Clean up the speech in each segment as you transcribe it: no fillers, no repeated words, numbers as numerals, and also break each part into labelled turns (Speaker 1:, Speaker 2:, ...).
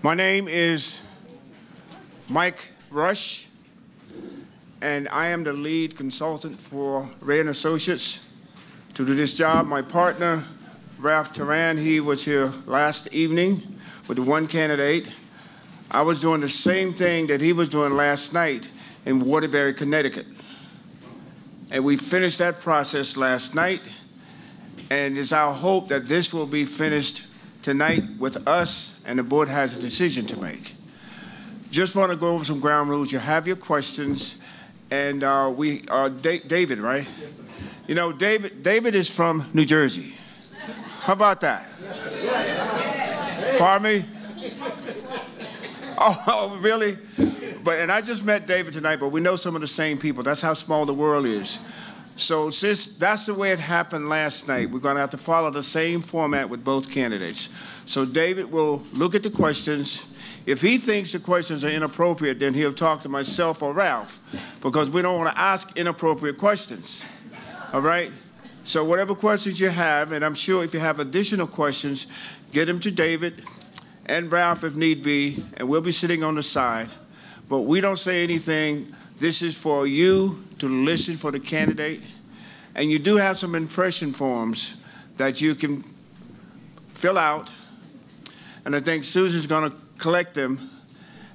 Speaker 1: My name is Mike Rush, and I am the lead consultant for Ray & Associates to do this job. My partner, Ralph Teran, he was here last evening with the one candidate. I was doing the same thing that he was doing last night in Waterbury, Connecticut. And we finished that process last night, and it's our hope that this will be finished tonight with us, and the board has a decision to make. Just want to go over some ground rules. You have your questions, and David, right? Yes, sir. You know, David is from New Jersey. How about that? Pardon me? Oh, really? And I just met David tonight, but we know some of the same people. That's how small the world is. So since that's the way it happened last night, we're going to have to follow the same format with both candidates. So David will look at the questions. If he thinks the questions are inappropriate, then he'll talk to myself or Ralph, because we don't want to ask inappropriate questions. All right? So whatever questions you have, and I'm sure if you have additional questions, get them to David and Ralph if need be, and we'll be sitting on the side. But we don't say anything. This is for you to listen for the candidate. And you do have some impression forms that you can fill out. And I think Susan's going to collect them,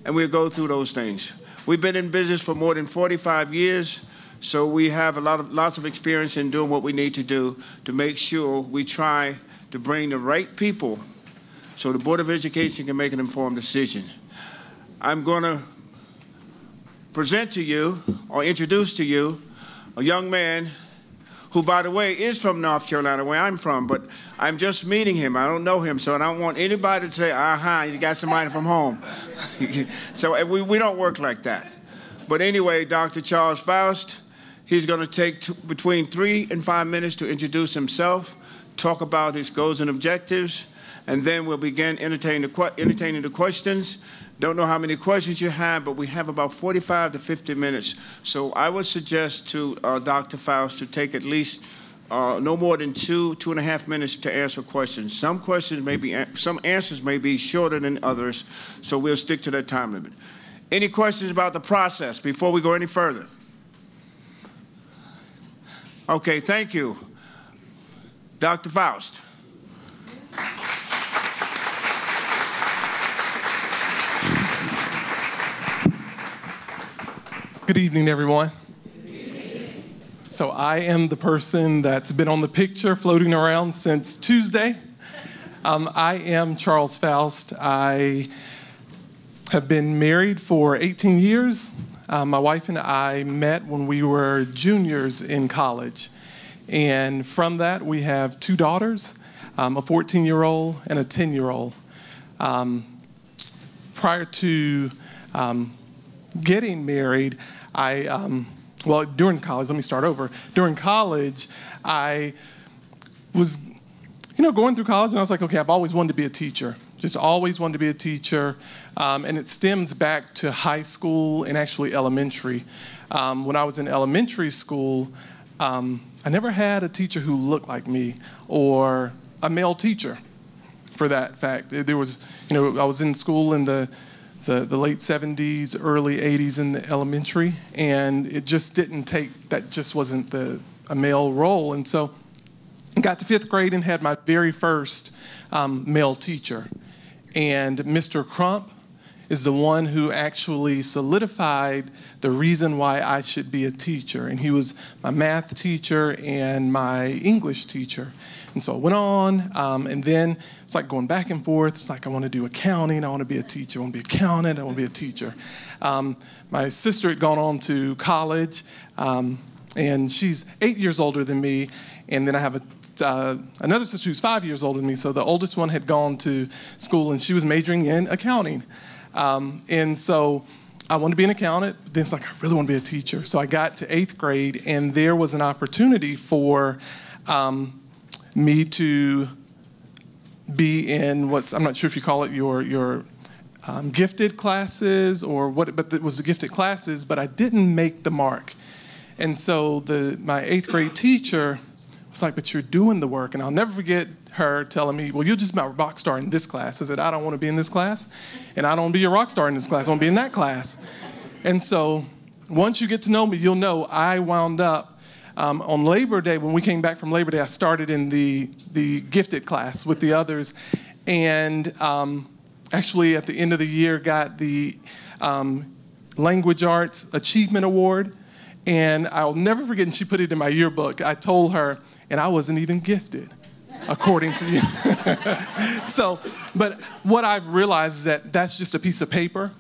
Speaker 1: and we'll go through those things. We've been in business for more than 45 years, so we have lots of experience in doing what we need to do to make sure we try to bring the right people so the Board of Education can make an informed decision. I'm going to present to you, or introduce to you, a young man who, by the way, is from North Carolina, where I'm from, but I'm just meeting him. I don't know him, so I don't want anybody to say, you got somebody from home. So we don't work like that. But anyway, Dr. Charles Foust, he's going to take between 3 and 5 minutes to introduce himself, talk about his goals and objectives, and then we'll begin entertaining the questions. Don't know how many questions you have, but we have about 45 to 50 minutes. So I would suggest to Dr. Foust to take at least no more than 2.5 minutes to answer questions. Some answers may be shorter than others, so we'll stick to that time limit. Any questions about the process before we go any further? Okay, thank you. Dr. Foust.
Speaker 2: Good evening, everyone. Good evening. So I am the person that's been on the picture floating around since Tuesday. I am Charles Foust. I have been married for 18 years. My wife and I met when we were juniors in college. And from that, we have 2 daughters, a 14-year-old and a 10-year-old. Prior to getting married, during college, let me start over. During college, I was, going through college, and I was like, okay, I've always wanted to be a teacher. Just always wanted to be a teacher. And it stems back to high school and actually elementary. When I was in elementary school, I never had a teacher who looked like me, or a male teacher, for that fact. There was, I was in school in the late 70s, early 80s in the elementary, and it just didn't take, that just wasn't a male role. And so I got to 5th grade and had my very first male teacher. And Mr. Crump is the one who actually solidified the reason why I should be a teacher. And he was my math teacher and my English teacher. And so I went on, and then it's like going back and forth. It's like I want to do accounting, I want to be a teacher, I want to be an accountant, I want to be a teacher. My sister had gone on to college, and she's 8 years older than me. And then I have another sister who's 5 years older than me. So the oldest one had gone to school, and she was majoring in accounting. And so I wanted to be an accountant, but then it's like I really want to be a teacher. So I got to 8th grade, and there was an opportunity for me to be in I'm not sure if you call it your gifted classes or what, but it was the gifted classes, but I didn't make the mark. And so my 8th grade teacher was like, but you're doing the work. And I'll never forget her telling me, well, you're just my rock star in this class. I said, I don't want to be in this class, and I don't want to be a rock star in this class. I want to be in that class. And so once you get to know me, you'll know I wound up on Labor Day. When we came back from Labor Day, I started in the gifted class with the others, and actually at the end of the year got the Language Arts Achievement Award. And I'll never forget, and she put it in my yearbook, I told her, and I wasn't even gifted, according to you. So, but what I've realized is that that's just a piece of paper,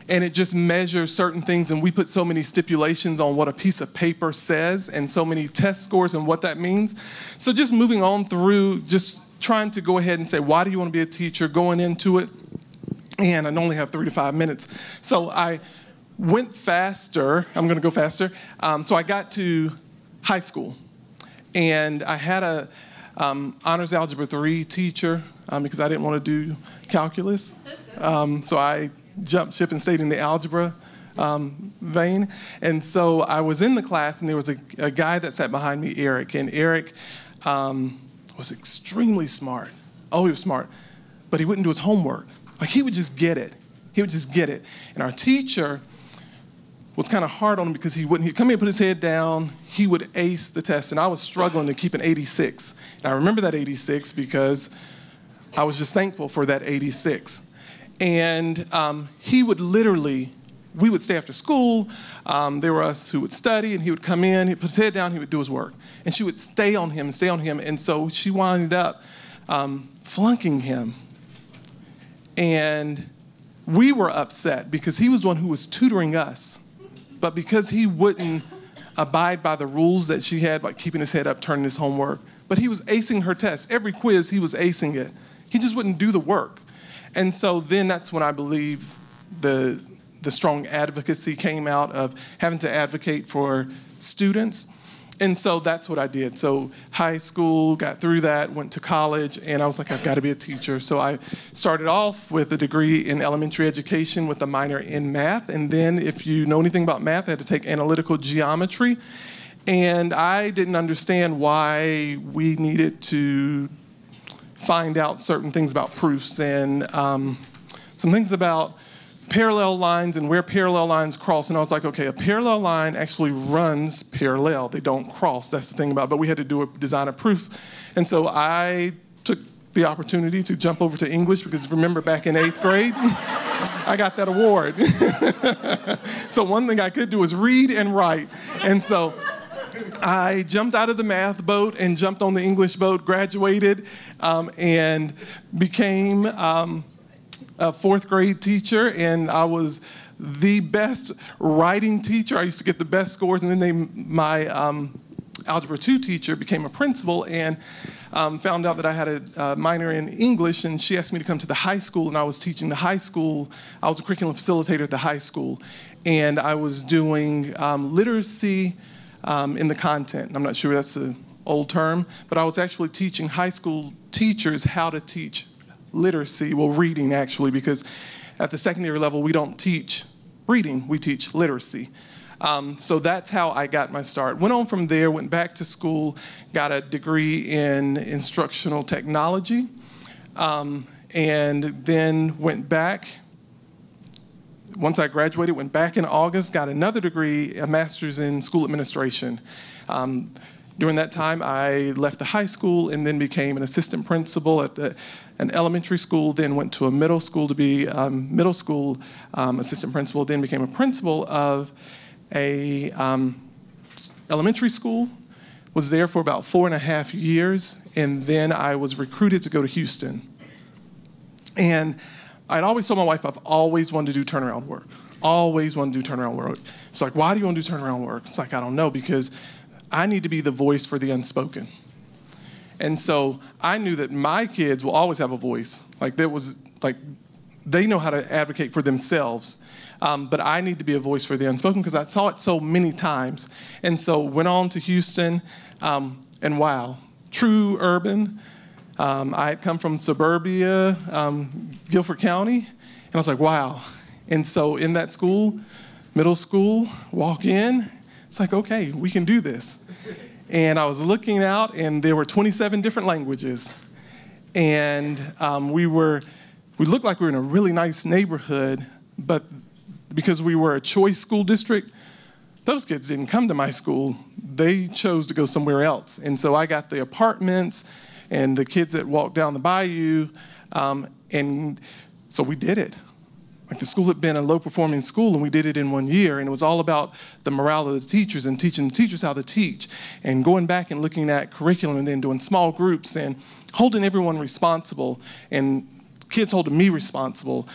Speaker 2: and it just measures certain things, and we put so many stipulations on what a piece of paper says and so many test scores and what that means. So just moving on through, just trying to go ahead and say, why do you want to be a teacher, going into it, and I only have 3 to 5 minutes. So I went faster. I'm going to go faster. So I got to high school, and I had a honors algebra 3 teacher because I didn't want to do calculus. So I jumped ship and stayed in the algebra vein. And so I was in the class, and there was a guy that sat behind me, Eric. And Eric was extremely smart. Oh, he was smart. But he wouldn't do his homework. Like, he would just get it. He would just get it. And our teacher was kind of hard on him because he'd come in and put his head down. He would ace the test, and I was struggling to keep an 86. And I remember that 86 because I was just thankful for that 86. And he would literally, we would stay after school. There were us who would study, and he would come in, he'd put his head down, he would do his work. And she would stay on him and stay on him. And so she wound up flunking him. And we were upset because he was the one who was tutoring us. But because he wouldn't abide by the rules that she had, like keeping his head up, turning his homework, but he was acing her test. Every quiz, he was acing it. He just wouldn't do the work. And so then that's when I believe the strong advocacy came out of having to advocate for students. And so that's what I did. So high school, got through that, went to college, and I was like, I've got to be a teacher. So I started off with a degree in elementary education with a minor in math. And then if you know anything about math, I had to take analytical geometry. And I didn't understand why we needed to find out certain things about proofs and some things about parallel lines and where parallel lines cross. And I was like, okay, a parallel line actually runs parallel. They don't cross. That's the thing about it. But we had to design a proof. And so I took the opportunity to jump over to English because remember back in 8th grade, I got that award. So one thing I could do was read and write. And so I jumped out of the math boat and jumped on the English boat, graduated, and became a 4th grade teacher, and I was the best writing teacher. I used to get the best scores, and then my Algebra 2 teacher became a principal and found out that I had a minor in English, and she asked me to come to the high school, and I was teaching the high school. I was a curriculum facilitator at the high school, and I was doing literacy in the content. I'm not sure that's an old term, but I was actually teaching high school teachers how to teach literacy, well, reading actually, because at the secondary level, we don't teach reading, we teach literacy. So that's how I got my start. Went on from there, went back to school, got a degree in instructional technology, and then went back. Once I graduated, went back in August, got another degree, a master's in school administration. During that time, I left the high school and then became an assistant principal at an elementary school, then went to a middle school to be middle school assistant principal, then became a principal of a elementary school, was there for about 4.5 years, and then I was recruited to go to Houston. And I'd always told my wife I've always wanted to do turnaround work, always wanted to do turnaround work. It's like, why do you want to do turnaround work? It's like, I don't know, because I need to be the voice for the unspoken. And so I knew that my kids will always have a voice. They know how to advocate for themselves. But I need to be a voice for the unspoken because I saw it so many times. And so went on to Houston, and wow, true urban. I had come from suburbia, Guilford County, and I was like, wow. And so in that school, middle school, walk in, it's like, okay, we can do this. And I was looking out, and there were 27 different languages. And we looked like we were in a really nice neighborhood, but because we were a choice school district, those kids didn't come to my school. They chose to go somewhere else. And so I got the apartments and the kids that walked down the bayou, and so we did it. Like, the school had been a low-performing school, and we did it in 1 year, and it was all about the morale of the teachers and teaching the teachers how to teach, and going back and looking at curriculum and then doing small groups and holding everyone responsible, and kids holding me responsible,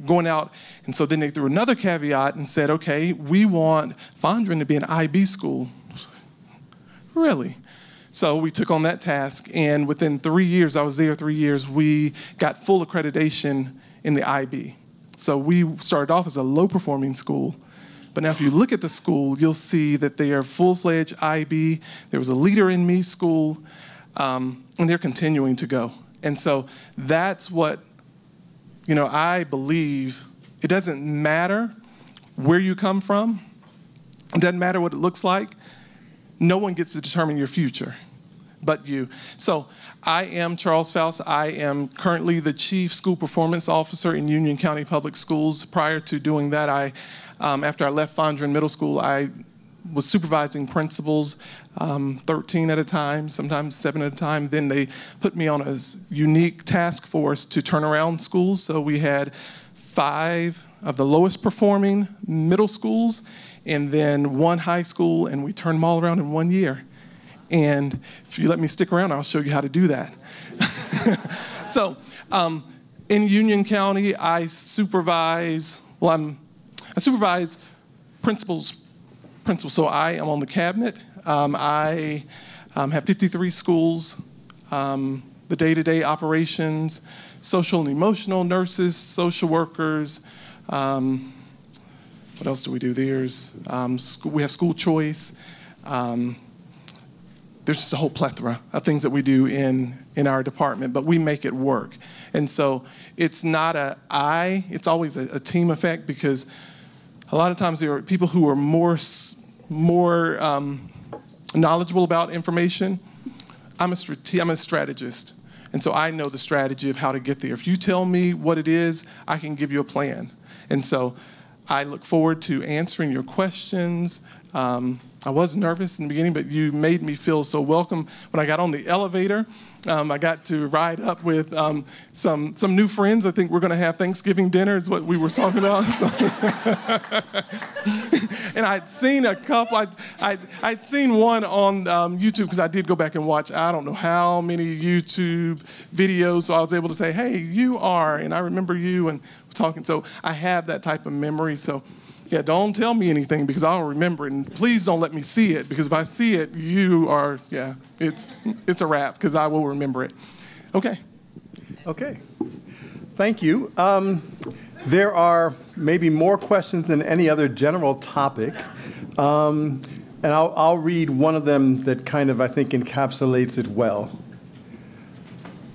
Speaker 2: going out. And so then they threw another caveat and said, okay, we want Fondren to be an IB school. Really? So we took on that task, and within 3 years, I was there 3 years, we got full accreditation in the IB. So we started off as a low-performing school. But now if you look at the school, you'll see that they are full-fledged IB. There was a Leader in Me school, and they're continuing to go. And so that's what, I believe. It doesn't matter where you come from. It doesn't matter what it looks like. No one gets to determine your future but you. So I am Charles Foust. I am currently the Chief School Performance Officer in Union County Public Schools. Prior to doing that, after I left Fondren Middle School, I was supervising principals, 13 at a time, sometimes 7 at a time. Then they put me on a unique task force to turn around schools. So we had 5 of the lowest performing middle schools and then 1 high school, and we turned them all around in 1 year. And if you let me stick around, I'll show you how to do that. So in Union County, I supervise principals. So I am on the cabinet. I have 53 schools, the day-to-day operations, social and emotional nurses, social workers. What else do we do? We have school choice. There's just a whole plethora of things that we do in our department, but we make it work. And so it's not it's always a team effect, because a lot of times there are people who are more knowledgeable about information. I'm a strategist, and so I know the strategy of how to get there. If you tell me what it is, I can give you a plan. And so I look forward to answering your questions. I was nervous in the beginning, but you made me feel so welcome. When I got on the elevator, I got to ride up with some new friends. I think we're going to have Thanksgiving dinner is what we were talking about. So and I'd seen a couple. I'd seen one on YouTube, because I did go back and watch I don't know how many YouTube videos. So I was able to say, hey, you are, and I remember you, and we're talking. So I have that type of memory. So yeah, don't tell me anything, because I'll remember it. And please don't let me see it, because if I see it, it's a wrap, because I will remember it. Okay.
Speaker 3: Okay. Thank you. There are maybe more questions than any other general topic. And I'll read one of them that kind of, I think, encapsulates it well.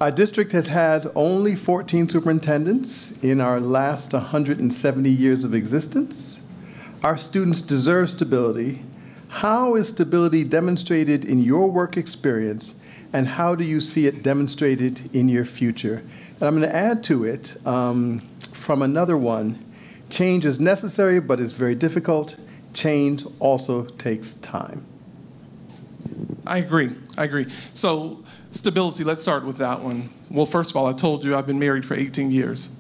Speaker 3: Our district has had only 14 superintendents in our last 170 years of existence. Our students deserve stability. How is stability demonstrated in your work experience, and how do you see it demonstrated in your future? And I'm going to add to it from another one. Change is necessary, but it's very difficult. Change also takes time.
Speaker 2: I agree. So stability, let's start with that one. Well, first of all, I told you I've been married for 18 years.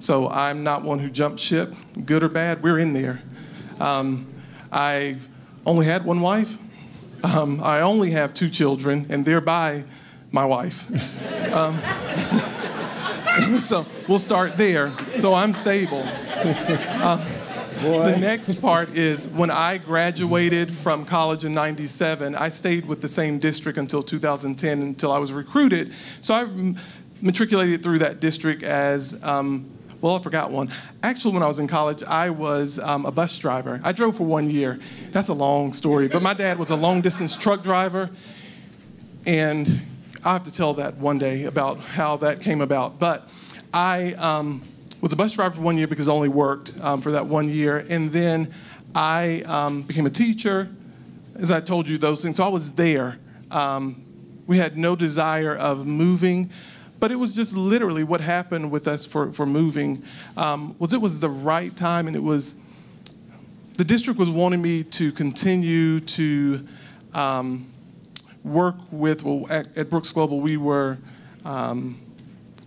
Speaker 2: So I'm not one who jumped ship, good or bad, we're in there. I've only had 1 wife. I only have 2 children, and thereby my wife. So we'll start there. So I'm stable. The next part is, when I graduated from college in '97, I stayed with the same district until 2010, until I was recruited. So I matriculated through that district as, well, I forgot one. Actually, when I was in college, I was a bus driver. I drove for 1 year. That's a long story, but my dad was a long-distance truck driver, and I'll have to tell that one day about how that came about. But I was a bus driver for 1 year because I only worked for that 1 year. And then I became a teacher, as I told you, those things. So I was there. We had no desire of moving, But it was just literally what happened with us for moving was it was the right time, and it was, the district was wanting me to continue to work with, well, at Brooks Global, we were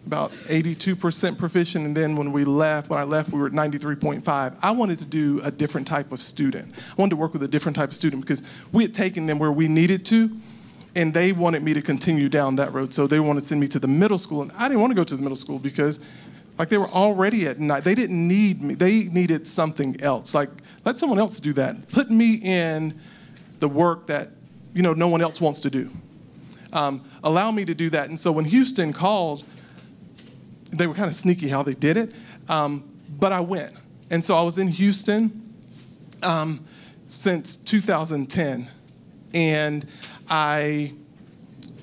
Speaker 2: about 82% proficient, and then when I left, we were at 93.5. I wanted to do a different type of student. I wanted to work with a different type of student because we had taken them where we needed to, and they wanted me to continue down that road. So they wanted to send me to the middle school, and I didn't want to go to the middle school because like they were already at night. They didn't need me. They needed something else. Like, let someone else do that. Put me in the work that, no one else wants to do. Allow me to do that. And so when Houston called, they were kind of sneaky how they did it, but I went. And so I was in Houston since 2010, and I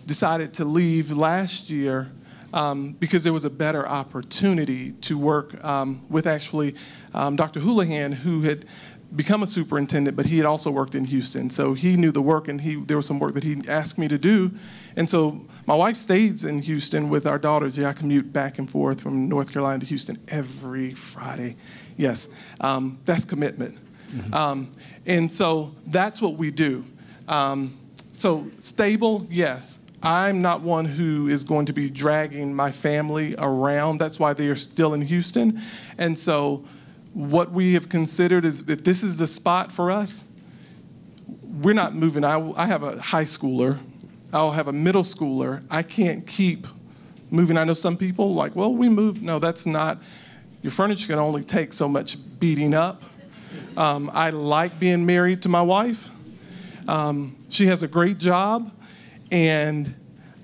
Speaker 2: decided to leave last year because there was a better opportunity to work with actually Dr. Houlihan, who had become a superintendent, but he had also worked in Houston. So he knew the work, and there was some work that he asked me to do. And so my wife stays in Houston with our daughters. Yeah, I commute back and forth from North Carolina to Houston every Friday. Yes, that's commitment. Mm-hmm. And so that's what we do. So stable, yes. I'm not one who is going to be dragging my family around. That's why they are still in Houston. And so what we have considered is if this is the spot for us, we're not moving. I have a high schooler. I'll have a middle schooler. I can't keep moving. I know some people like, well, we moved. No, that's not. Your furniture can only take so much beating up. I like being married to my wife. She has a great job, and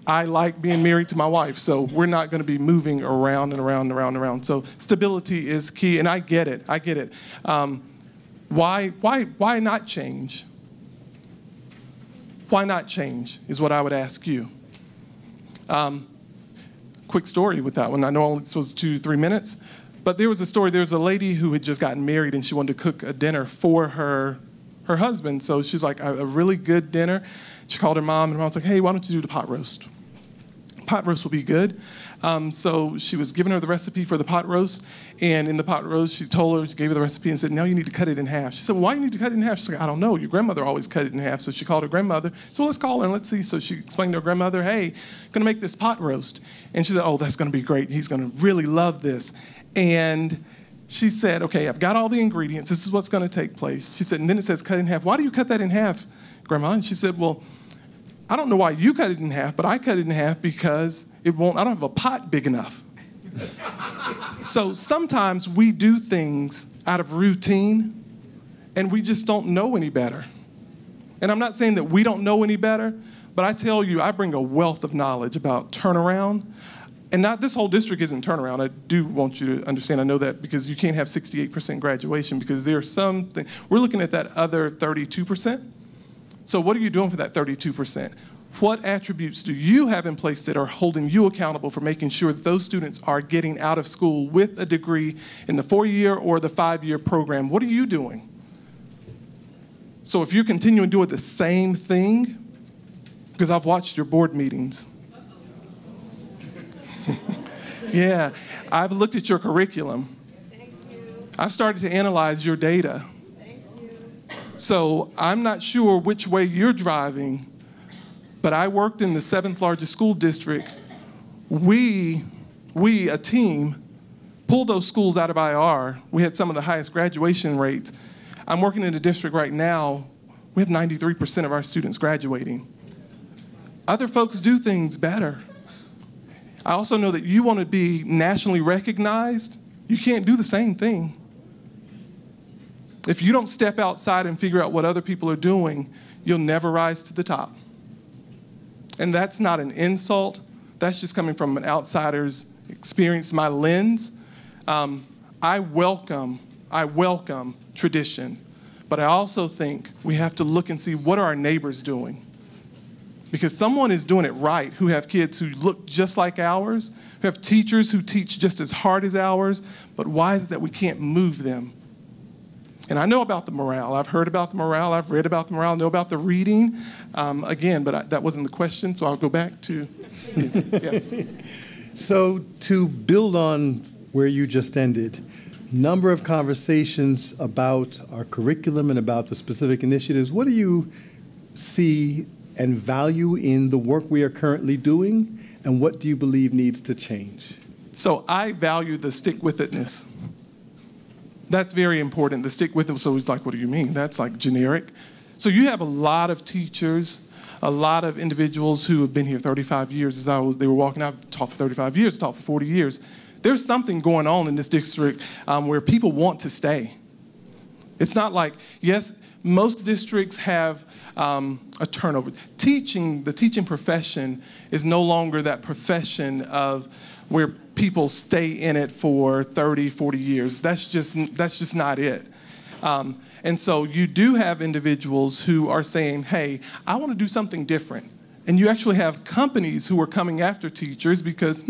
Speaker 2: I like being married to my wife, so we're not going to be moving around and around and around and around. So stability is key, and I get it. I get it. Why not change? Why not change is what I would ask you. Quick story with that one. I know this was 2-3 minutes, but there was a story. There was a lady who had just gotten married, and she wanted to cook a dinner for her husband. So she's like, a really good dinner. She called her mom, and mom's like, hey, why don't you do the pot roast? Pot roast will be good. So she was giving her the recipe for the pot roast, and in the pot roast, she gave her the recipe and said, now you need to cut it in half. She said, well, why do you need to cut it in half? She's like, I don't know. Your grandmother always cut it in half. So she called her grandmother. So let's call her and let's see. So she explained to her grandmother, hey, I'm going to make this pot roast. And she said, oh, that's going to be great. He's going to really love this. And she said, okay, I've got all the ingredients. This is what's going to take place. She said, and then it says cut in half. Why do you cut that in half, Grandma? And she said, well, I don't know why you cut it in half, but I cut it in half because I don't have a pot big enough. So sometimes we do things out of routine, and we just don't know any better. And I'm not saying that we don't know any better, but I tell you, I bring a wealth of knowledge about turnaround. And this whole district isn't turnaround. I do want you to understand, I know that because you can't have 68% graduation because there's something, we're looking at that other 32%. So what are you doing for that 32%? What attributes do you have in place that are holding you accountable for making sure that those students are getting out of school with a degree in the 4-year or the 5-year program? What are you doing? So if you're continuing doing the same thing, because I've watched your board meetings. Yeah, I've looked at your curriculum. I've started to analyze your data. So I'm not sure which way you're driving, but I worked in the 7th largest school district. We, a team, pulled those schools out of IR. We had some of the highest graduation rates. I'm working in a district right now. We have 93% of our students graduating. Other folks do things better. I also know that you want to be nationally recognized. You can't do the same thing. If you don't step outside and figure out what other people are doing, you'll never rise to the top. And that's not an insult. That's just coming from an outsider's experience, my lens. I welcome tradition, but I also think we have to look and see what are our neighbors doing. Because someone is doing it right, who have kids who look just like ours, who have teachers who teach just as hard as ours, but why is it that we can't move them? And I know about the morale. I've heard about the morale. I've read about the morale. I know about the reading. Again, but that wasn't the question, so I'll go back to you. Yes.
Speaker 3: So to build on where you just ended, number of conversations about our curriculum and about the specific initiatives. What do you see and value in the work we are currently doing, and what do you believe needs to change?
Speaker 2: So I value the stick-with-itness. That's very important, the stick-with-it. So it's like, what do you mean? That's like generic. So you have a lot of teachers, a lot of individuals who have been here 35 years. They were walking out, taught for 35 years, taught for 40 years. There's something going on in this district where people want to stay. It's not like, yes, most districts have a turnover. The teaching profession is no longer that profession of where people stay in it for 30, 40 years. That's just not it. And so you do have individuals who are saying, hey, I want to do something different. And you actually have companies who are coming after teachers because,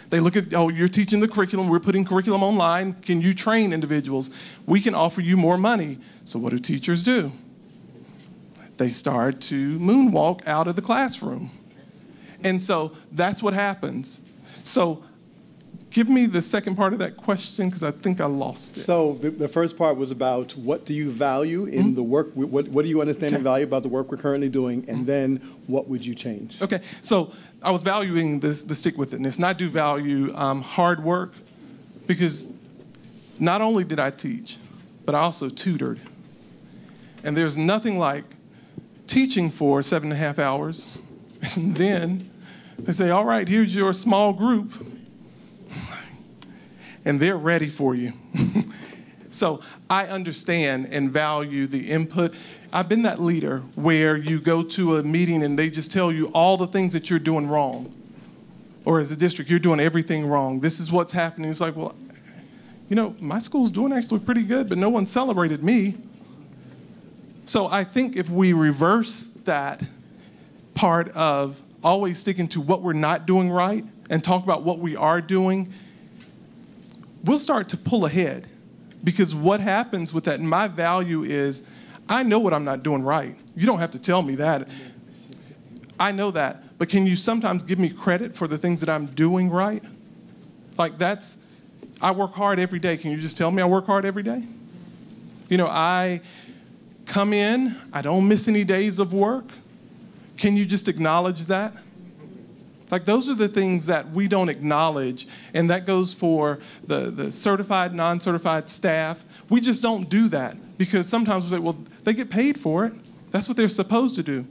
Speaker 2: they look at, oh, you're teaching the curriculum, we're putting curriculum online, can you train individuals? We can offer you more money. So what do teachers do? They start to moonwalk out of the classroom. And so that's what happens. So give me the second part of that question, because I think I lost it.
Speaker 3: So the first part was about what do you value in the work, what do you understand and value about the work we're currently doing, and then what would you change?
Speaker 2: Okay, so I was valuing the stick-with-itness, and I do value hard work, because not only did I teach, but I also tutored. And there's nothing like teaching for 7.5 hours, and then they say, all right, here's your small group, and they're ready for you. So I understand and value the input. I've been that leader where you go to a meeting and they just tell you all the things that you're doing wrong. Or as a district, you're doing everything wrong. This is what's happening. It's like, well, you know, my school's doing actually pretty good, but no one celebrated me. So I think if we reverse that part of always sticking to what we're not doing right and talk about what we are doing, we'll start to pull ahead. Because what happens with that, and my value is, I know what I'm not doing right. You don't have to tell me that. I know that. But can you sometimes give me credit for the things that I'm doing right? Like I work hard every day. Can you just tell me I work hard every day? You know, I come in, I don't miss any days of work. Can you just acknowledge that? Like, those are the things that we don't acknowledge, and that goes for the certified, non-certified staff. We just don't do that because sometimes we say, well, they get paid for it. That's what they're supposed to do.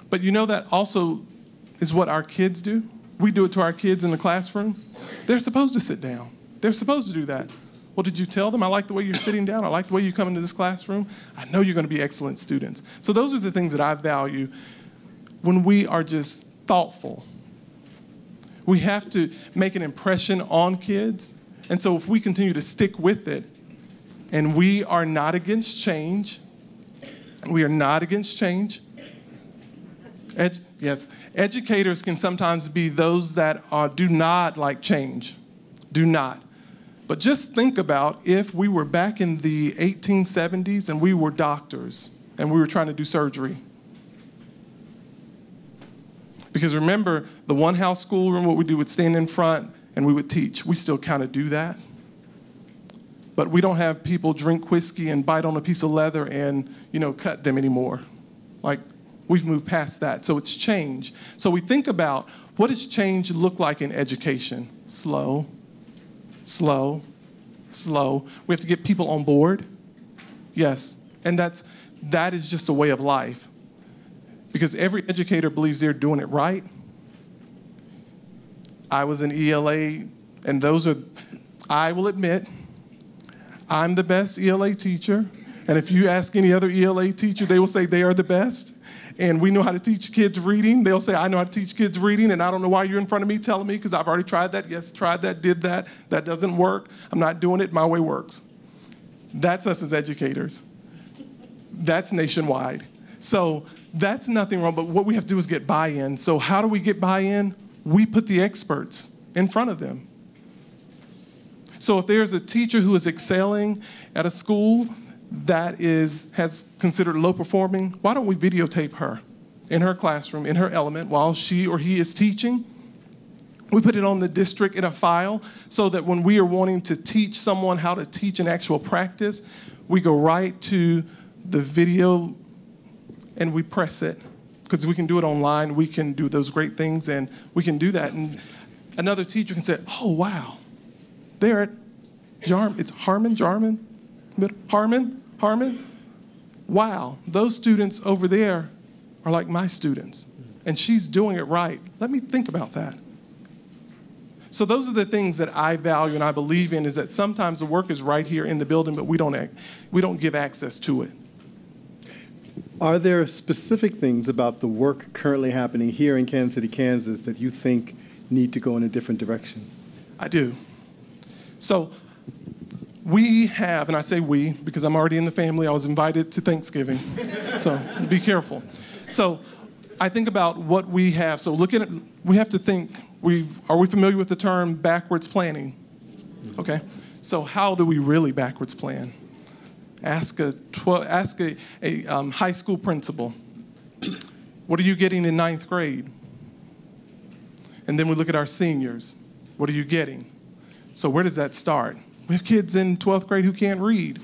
Speaker 2: But you know that also is what our kids do. We do it to our kids in the classroom. They're supposed to sit down. They're supposed to do that. Well, did you tell them, I like the way you're sitting down? I like the way you come into this classroom. I know you're going to be excellent students. So those are the things that I value when we are just thoughtful. We have to make an impression on kids. And so if we continue to stick with it, and we are not against change, we are not against change. Yes, educators can sometimes be those that do not like change, do not. But just think about if we were back in the 1870s and we were doctors and we were trying to do surgery. Because remember, the one house schoolroom, what we do would stand in front and we would teach. We still kind of do that. But we don't have people drink whiskey and bite on a piece of leather and, cut them anymore. Like, we've moved past that. So it's change. So we think about, what does change look like in education? Slow, slow, slow. We have to get people on board. Yes. And that is just a way of life. Because every educator believes they're doing it right. I was in ELA, and I will admit, I'm the best ELA teacher. And if you ask any other ELA teacher, they will say they are the best. And we know how to teach kids reading. They'll say, I know how to teach kids reading, and I don't know why you're in front of me telling me, because I've already tried that. Yes, tried that, did that. That doesn't work. I'm not doing it. My way works. That's us as educators. That's nationwide. So that's nothing wrong, but what we have to do is get buy-in. So how do we get buy-in? We put the experts in front of them. So if there's a teacher who is excelling at a school that has considered low performing, why don't we videotape her in her classroom, in her element, while she or he is teaching? We put it on the district in a file so that when we are wanting to teach someone how to teach an actual practice, we go right to the video and we press it. Because we can do it online, we can do those great things, and we can do that. And another teacher can say, oh, wow, they're at it's Harmon. Wow, those students over there are like my students, and she's doing it right. Let me think about that. So those are the things that I value and I believe in, is that sometimes the work is right here in the building, but we don't give access to it.
Speaker 3: Are there specific things about the work currently happening here in Kansas City, Kansas, that you think need to go in a different direction?
Speaker 2: I do. So we have, and I say we because I'm already in the family, I was invited to Thanksgiving, so be careful. So I think about what we have. So we have to think, are we familiar with the term backwards planning? Okay, so how do we really backwards plan? Ask a high school principal, what are you getting in 9th grade? And then we look at our seniors, what are you getting? So where does that start? We have kids in 12th grade who can't read.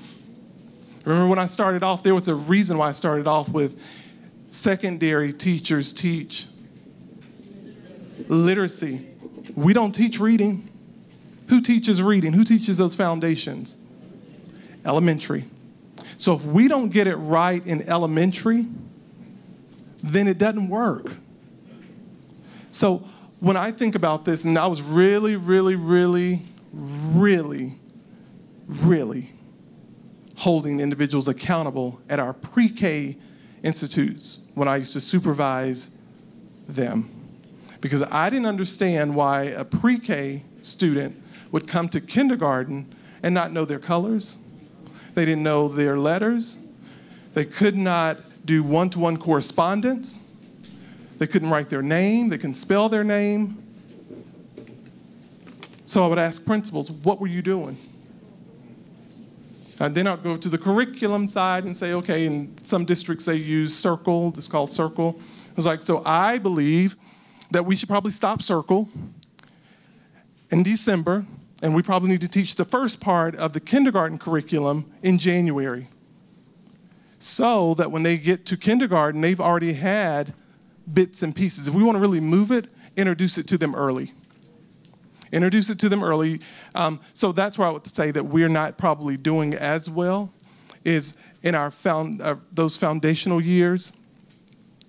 Speaker 2: Remember when I started off, there was a reason why I started off with secondary teachers teach literacy. We don't teach reading. Who teaches reading? Who teaches those foundations? Elementary. So if we don't get it right in elementary, then it doesn't work. So when I think about this, and I was really holding individuals accountable at our pre-K institutes when I used to supervise them. Because I didn't understand why a pre-K student would come to kindergarten and not know their colors. They didn't know their letters. They could not do one-to-one correspondence. They couldn't write their name. They couldn't spell their name. So I would ask principals, what were you doing? And then I'd go to the curriculum side and say, okay, in some districts they use Circle. It's called Circle. I was like, so I believe that we should probably stop Circle in December, and we probably need to teach the first part of the kindergarten curriculum in January, so that when they get to kindergarten, they've already had bits and pieces. If we want to really move it, introduce it to them early. Introduce it to them early. So that's where I would say that we're not probably doing as well, is in our those foundational years,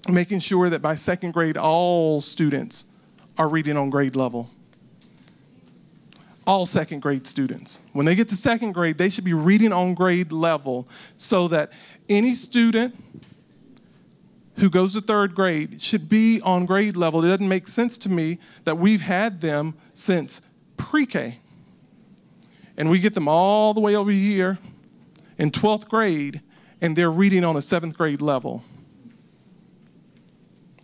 Speaker 2: making sure that by 2nd grade, all students are reading on grade level. All 2nd grade students. When they get to 2nd grade, they should be reading on grade level, so that any student who goes to 3rd grade should be on grade level. It doesn't make sense to me that we've had them since pre-K, and we get them all the way over here in 12th grade, and they're reading on a 7th grade level.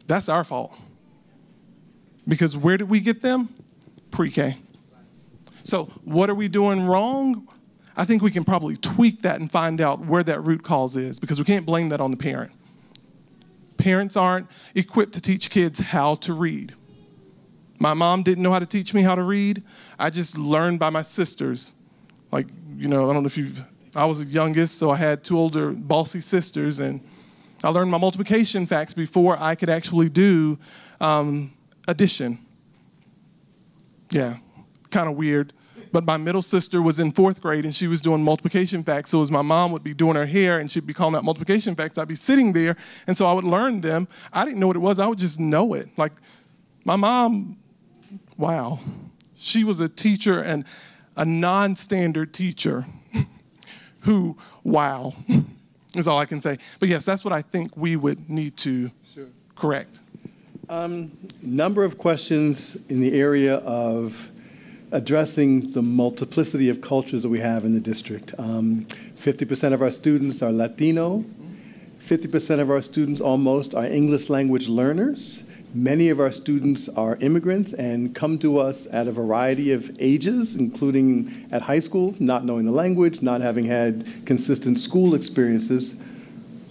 Speaker 2: That's our fault. Because where did we get them? Pre-K. So what are we doing wrong? I think we can probably tweak that and find out where that root cause is, because we can't blame that on the parent. Parents aren't equipped to teach kids how to read. My mom didn't know how to teach me how to read. I just learned by my sisters. Like, I don't know if I was the youngest, so I had 2 older bossy sisters, and I learned my multiplication facts before I could actually do addition. Yeah, kind of weird. But my middle sister was in 4th grade, and she was doing multiplication facts. So as my mom would be doing her hair, and she'd be calling out multiplication facts, I'd be sitting there, and so I would learn them. I didn't know what it was. I would just know it. Like, my mom, wow. She was a teacher, and a non-standard teacher who, wow, is all I can say. But yes, that's what I think we would need to correct.
Speaker 3: Number of questions in the area of addressing the multiplicity of cultures that we have in the district. 50% of our students are Latino. 50% of our students almost are English language learners. Many of our students are immigrants and come to us at a variety of ages, including at high school, not knowing the language, not having had consistent school experiences.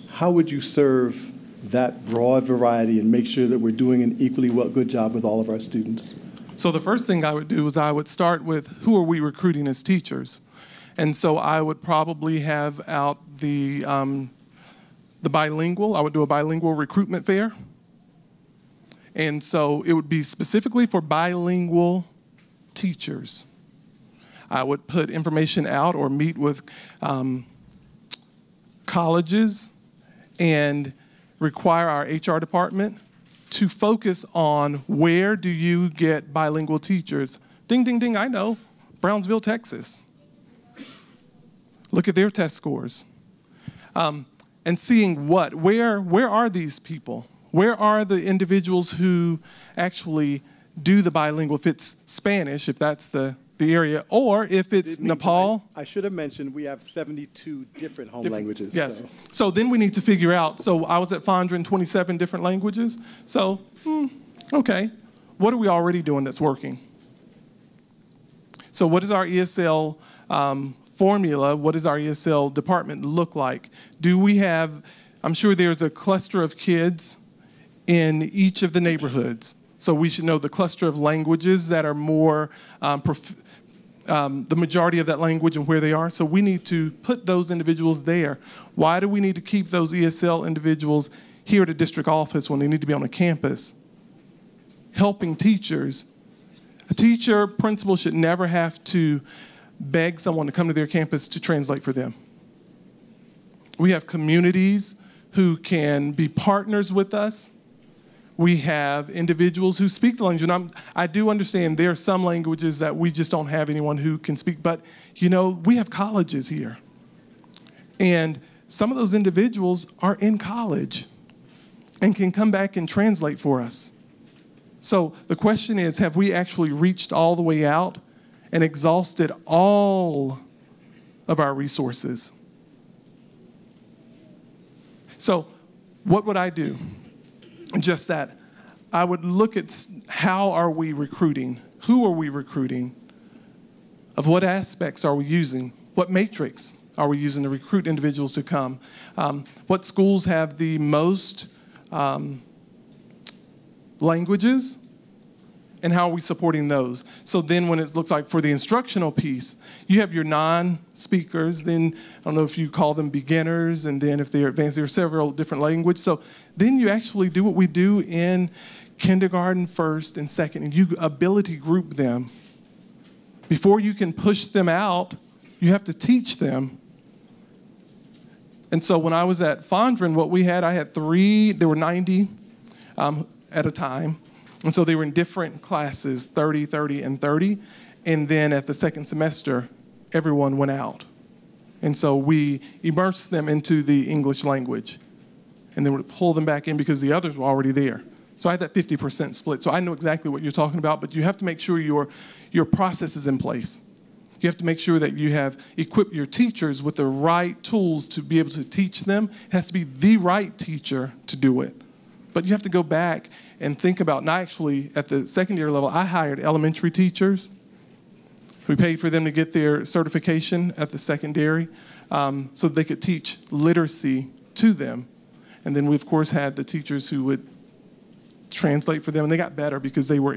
Speaker 3: How would you serve that broad variety and make sure that we're doing an equally good job with all of our students?
Speaker 2: So the first thing I would do is I would start with who are we recruiting as teachers? And so I would probably have out the bilingual. I would do a bilingual recruitment fair. And so it would be specifically for bilingual teachers. I would put information out or meet with colleges and require our HR department to focus on where do you get bilingual teachers. Ding, ding, ding, I know, Brownsville, Texas. Look at their test scores. And seeing where are these people? Where are the individuals who actually do the bilingual, if it's Spanish, if that's the area, or if it's Nepal?
Speaker 3: I should have mentioned we have 72 different home languages.
Speaker 2: Yes. So then we need to figure out, so I was at Fondren in 27 different languages. So, okay, what are we already doing that's working? So what is our ESL formula? What does our ESL department look like? Do we have, I'm sure there's a cluster of kids in each of the neighborhoods. So we should know the cluster of languages that are more, the majority of that language and where they are. So we need to put those individuals there. Why do we need to keep those ESL individuals here at a district office when they need to be on a campus? Helping teachers. A teacher, principal should never have to beg someone to come to their campus to translate for them. We have communities who can be partners with us. We have individuals who speak the language. And I do understand there are some languages that we just don't have anyone who can speak. But, you know, we have colleges here. And some of those individuals are in college and can come back and translate for us. So the question is, have we actually reached all the way out and exhausted all of our resources? So what would I do? Just that. I would look at how are we recruiting? Who are we recruiting? Of what aspects are we using? What matrix are we using to recruit individuals to come? What schools have the most languages? And how are we supporting those? So then when it looks like for the instructional piece, you have your non-speakers, then I don't know if you call them beginners, and then if they're advanced, there are several different languages. So then you actually do what we do in kindergarten, first, and second, and you ability group them. Before you can push them out, you have to teach them. And so when I was at Fondren, what we had, I had there were 90 at a time. And so they were in different classes, 30, 30, and 30. And then at the second semester, everyone went out. And so we immersed them into the English language. And then would pull them back in because the others were already there. So I had that 50% split. So I know exactly what you're talking about, but you have to make sure your process is in place. You have to make sure that you have equipped your teachers with the right tools to be able to teach them. It has to be the right teacher to do it. But you have to go back and think about, and I actually, at the secondary level, I hired elementary teachers. We paid for them to get their certification at the secondary so they could teach literacy to them. And then we, of course, had the teachers who would translate for them, and they got better because they were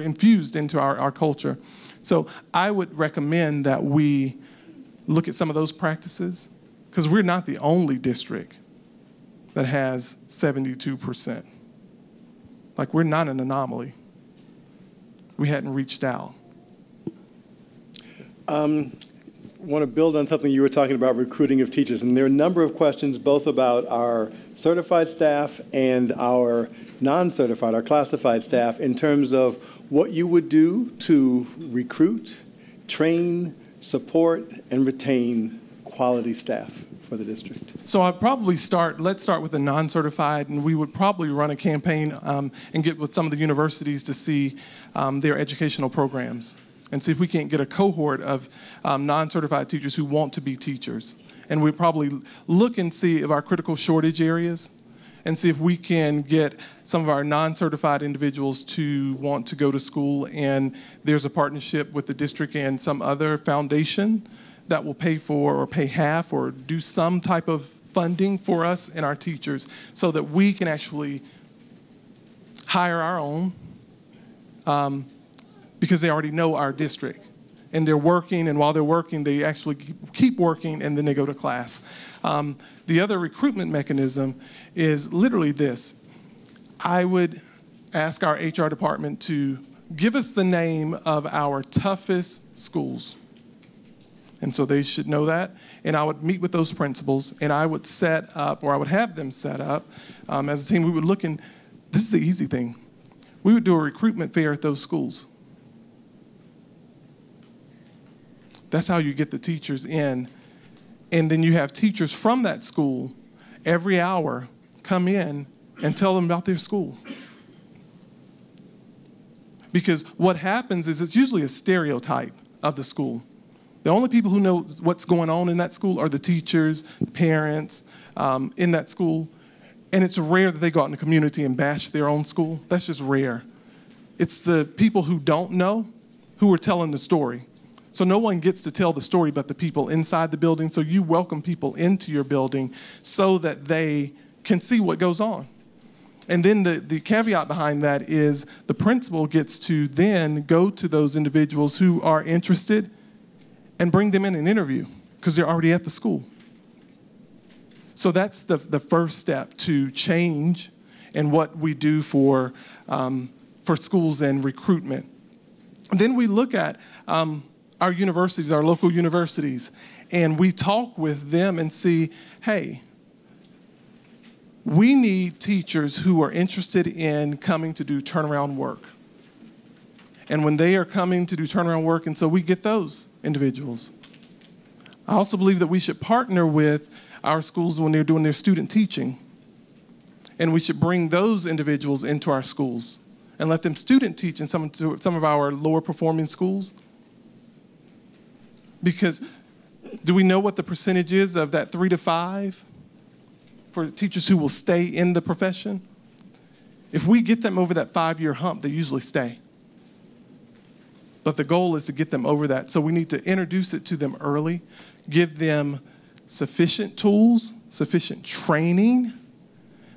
Speaker 2: infused into our culture. So I would recommend that we look at some of those practices, because we're not the only district that has 72%. Like, we're not an anomaly. We hadn't reached out.
Speaker 3: I want to build on something you were talking about, recruiting of teachers. And there are a number of questions both about our certified staff and our non-certified, our classified staff, in terms of what you would do to recruit, train, support, and retain quality staff for the district.
Speaker 2: So I'd probably let's start with the non-certified, and we would probably run a campaign and get with some of the universities to see their educational programs and see if we can't get a cohort of non-certified teachers who want to be teachers. And we'd probably look and see of our critical shortage areas and see if we can get some of our non-certified individuals to want to go to school, and there's a partnership with the district and some other foundation that will pay for or pay half or do some type of funding for us and our teachers so that we can actually hire our own because they already know our district. And they're working, and while they're working, they actually keep working, and then they go to class. The other recruitment mechanism is literally this. I would ask our HR department to give us the name of our toughest schools. And so they should know that. And I would meet with those principals, and I would set up, or I would have them set up, as a team, we would look, and this is the easy thing. We would do a recruitment fair at those schools. That's how you get the teachers in. And then you have teachers from that school every hour come in and tell them about their school. Because what happens is it's usually a stereotype of the school. The only people who know what's going on in that school are the teachers, parents in that school. And it's rare that they go out in the community and bash their own school. That's just rare. It's the people who don't know who are telling the story. So no one gets to tell the story but the people inside the building. So you welcome people into your building so that they can see what goes on. And then the caveat behind that is the principal gets to then go to those individuals who are interested and bring them in an interview because they're already at the school. So that's the first step to change in what we do for schools and recruitment. And then we look at our universities, our local universities, and we talk with them and see, hey, we need teachers who are interested in coming to do turnaround work. And when they are coming to do turnaround work, and so we get those individuals. I also believe that we should partner with our schools when they're doing their student teaching. And we should bring those individuals into our schools and let them student teach in some of our lower performing schools. Because do we know what the percentage is of that 3 to 5 for teachers who will stay in the profession? If we get them over that 5-year hump, they usually stay. But the goal is to get them over that. So we need to introduce it to them early, give them sufficient tools, sufficient training,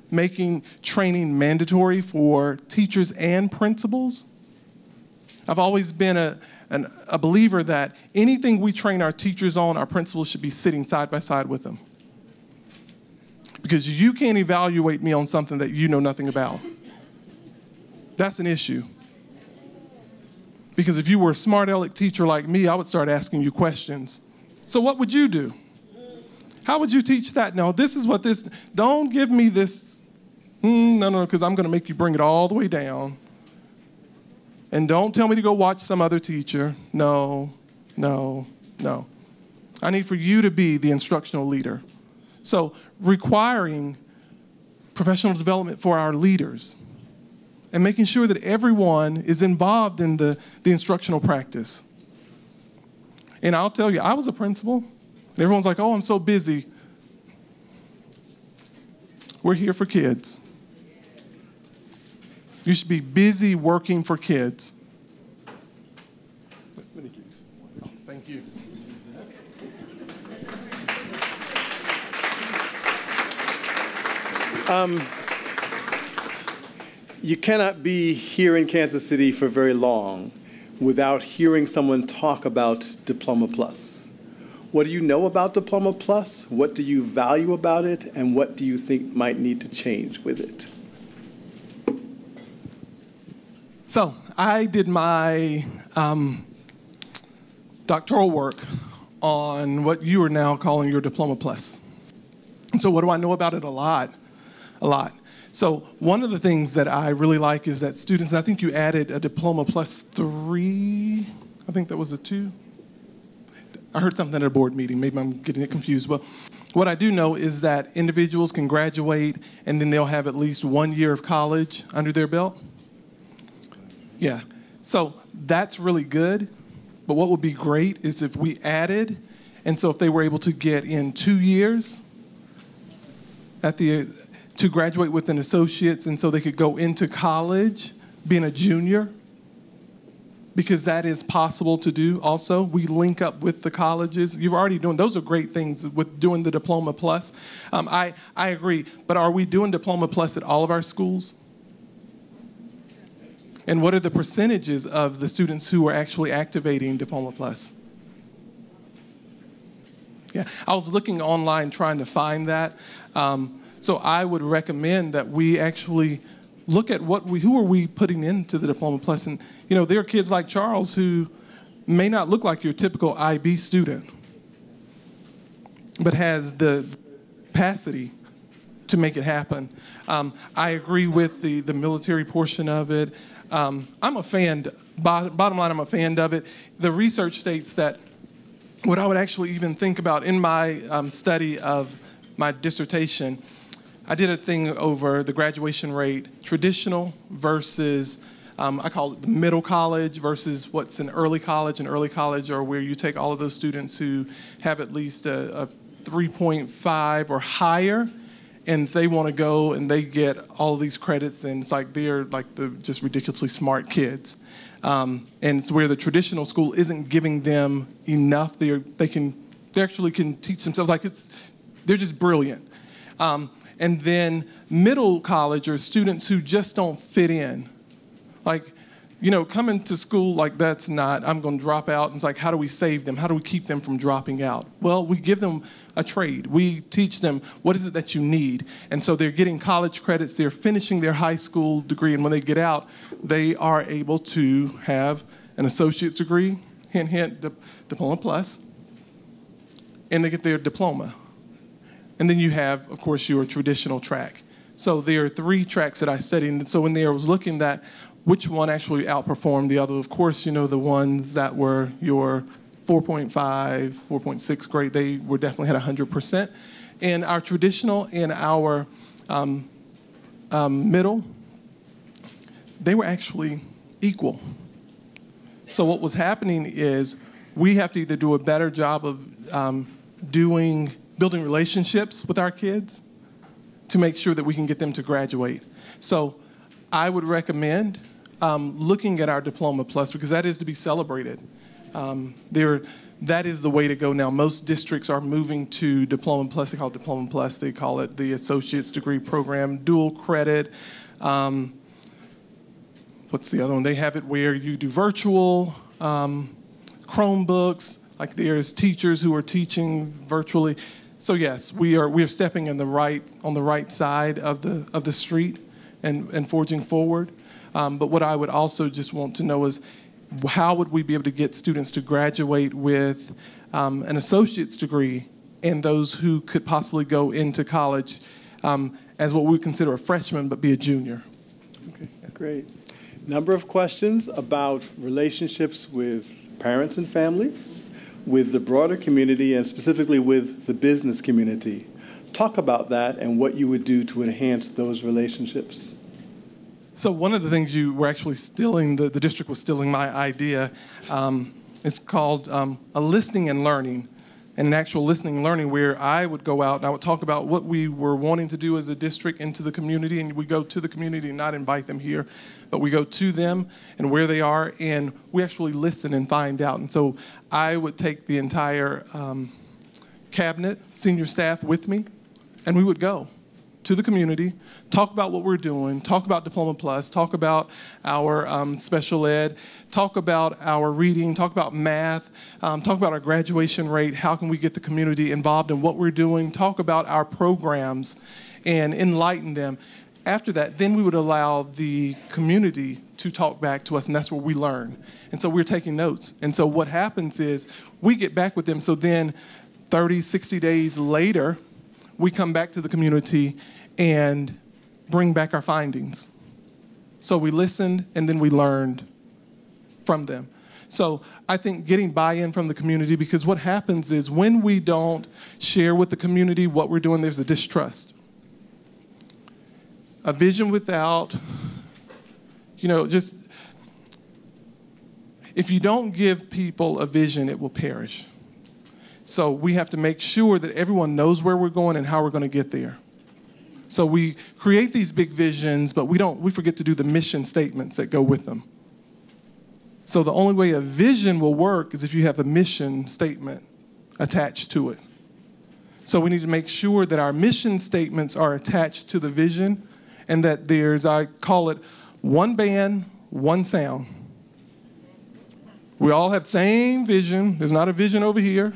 Speaker 2: making training mandatory for teachers and principals. I've always been a believer that anything we train our teachers on, our principals should be sitting side by side with them. Because you can't evaluate me on something that you know nothing about. That's an issue. Because if you were a smart aleck teacher like me, I would start asking you questions. So what would you do? How would you teach that? No, this is what this, don't give me this, no, because I'm going to make you bring it all the way down. And don't tell me to go watch some other teacher. No. I need for you to be the instructional leader. So requiring professional development for our leaders and making sure that everyone is involved in the instructional practice. And I'll tell you, I was a principal, and everyone's like, oh, I'm so busy. We're here for kids. You should be busy working for kids. Thank you.
Speaker 3: You cannot be here in Kansas City for very long without hearing someone talk about Diploma Plus. What do you know about Diploma Plus? What do you value about it? And what do you think might need to change with it?
Speaker 2: So I did my doctoral work on what you are now calling your Diploma Plus. So what do I know about it? A lot. So one of the things that I really like is that students, and I think you added a Diploma Plus 3, I think that was a 2. I heard something at a board meeting, maybe I'm getting it confused, but what I do know is that individuals can graduate and then they'll have at least 1 year of college under their belt. Yeah, so that's really good, but what would be great is if we added, and so if they were able to get in 2 years to graduate with an associate's, and so they could go into college being a junior, because that is possible to do also. We link up with the colleges. You're already doing, those are great things with doing the Diploma Plus. I agree, but are we doing Diploma Plus at all of our schools? And what are the percentages of the students who are actually activating Diploma Plus? Yeah, I was looking online trying to find that. So I would recommend that we actually look at who are we putting into the Diploma Plus. And, you know, there are kids like Charles who may not look like your typical IB student, but has the capacity to make it happen. I agree with the military portion of it. I'm a fan, bottom line, I'm a fan of it. The research states that what I would actually even think about in my study of my dissertation, I did a thing over the graduation rate, traditional versus, I call it the middle college versus what's an early college. And early college are where you take all of those students who have at least a 3.5 or higher, and they want to go and they get all of these credits, and it's like they're like the just ridiculously smart kids. And it's where the traditional school isn't giving them enough. They actually can teach themselves, like they're just brilliant. And then middle college are students who just don't fit in. Like, you know, coming to school like that's not, I'm going to drop out. And it's like, how do we save them? How do we keep them from dropping out? Well, we give them a trade. We teach them what is it that you need. And so they're getting college credits. They're finishing their high school degree. And when they get out, they are able to have an associate's degree, hint, hint, Diploma Plus, and they get their diploma. And then you have, of course, your traditional track. So there are 3 tracks that I studied. And so when I was looking at which one actually outperformed the other, of course, you know, the ones that were your 4.5, 4.6 grade, they were definitely had 100%. And our traditional and our middle, they were actually equal. So what was happening is we have to either do a better job of building relationships with our kids to make sure that we can get them to graduate. So I would recommend looking at our Diploma Plus, because that is to be celebrated. That is the way to go now. Most districts are moving to Diploma Plus. They call it Diploma Plus. They call it the Associate's Degree Program, dual credit. What's the other one? They have it where you do virtual, Chromebooks, like there's teachers who are teaching virtually. So yes, we are stepping on the right side of the street and forging forward. But what I would also just want to know is how would we be able to get students to graduate with an associate's degree and those who could possibly go into college as what we consider a freshman but be a junior.
Speaker 3: Okay, great. Number of questions about relationships with parents and families, with the broader community, and specifically with the business community. Talk about that and what you would do to enhance those relationships.
Speaker 2: So one of the things you were actually stealing, the district was stealing my idea. It's called a listening and learning, and an actual listening and learning where I would go out and I would talk about what we were wanting to do as a district into the community, and we go to the community and not invite them here, but we go to them and where they are, and we actually listen and find out. And so I would take the entire cabinet, senior staff with me, and we would go to the community, talk about what we're doing, talk about Diploma Plus, talk about our special ed, talk about our reading, talk about math, talk about our graduation rate, how can we get the community involved in what we're doing, talk about our programs and enlighten them. After that, then we would allow the community to talk back to us, and that's where we learn. And so we're taking notes. And so what happens is we get back with them, so then 30, 60 days later, we come back to the community and bring back our findings. So we listened and then we learned from them. So I think getting buy-in from the community, because what happens is when we don't share with the community what we're doing, there's a distrust. A vision without, just, if you don't give people a vision, it will perish. So we have to make sure that everyone knows where we're going and how we're going to get there. So we create these big visions, but we forget to do the mission statements that go with them. So the only way a vision will work is if you have a mission statement attached to it. So we need to make sure that our mission statements are attached to the vision, and that there's, I call it, one band, one sound. We all have the same vision. There's not a vision over here,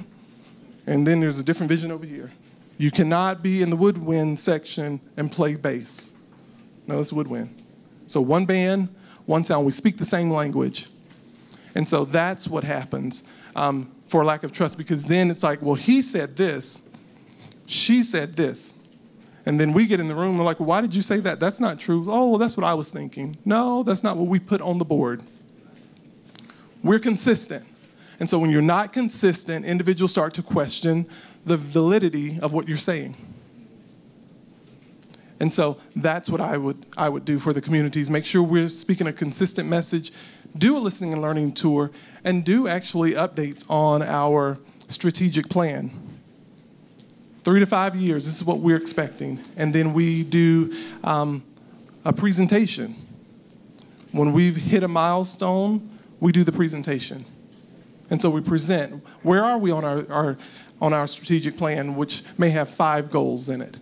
Speaker 2: and then there's a different vision over here. You cannot be in the woodwind section and play bass. No, it's woodwind. So one band, one sound. We speak the same language. And so that's what happens for lack of trust, because then it's like, well, he said this, she said this. And then we get in the room and we're like, well, why did you say that? That's not true. Oh, well, that's what I was thinking. No, that's not what we put on the board. We're consistent. And so when you're not consistent, individuals start to question the validity of what you're saying. And so that's what I would do for the communities. Make sure we're speaking a consistent message, do a listening and learning tour, and do actually updates on our strategic plan. 3 to 5 years, this is what we're expecting. And then we do a presentation. When we've hit a milestone, we do the presentation. And so we present, where are we on our strategic plan, which may have 5 goals in it.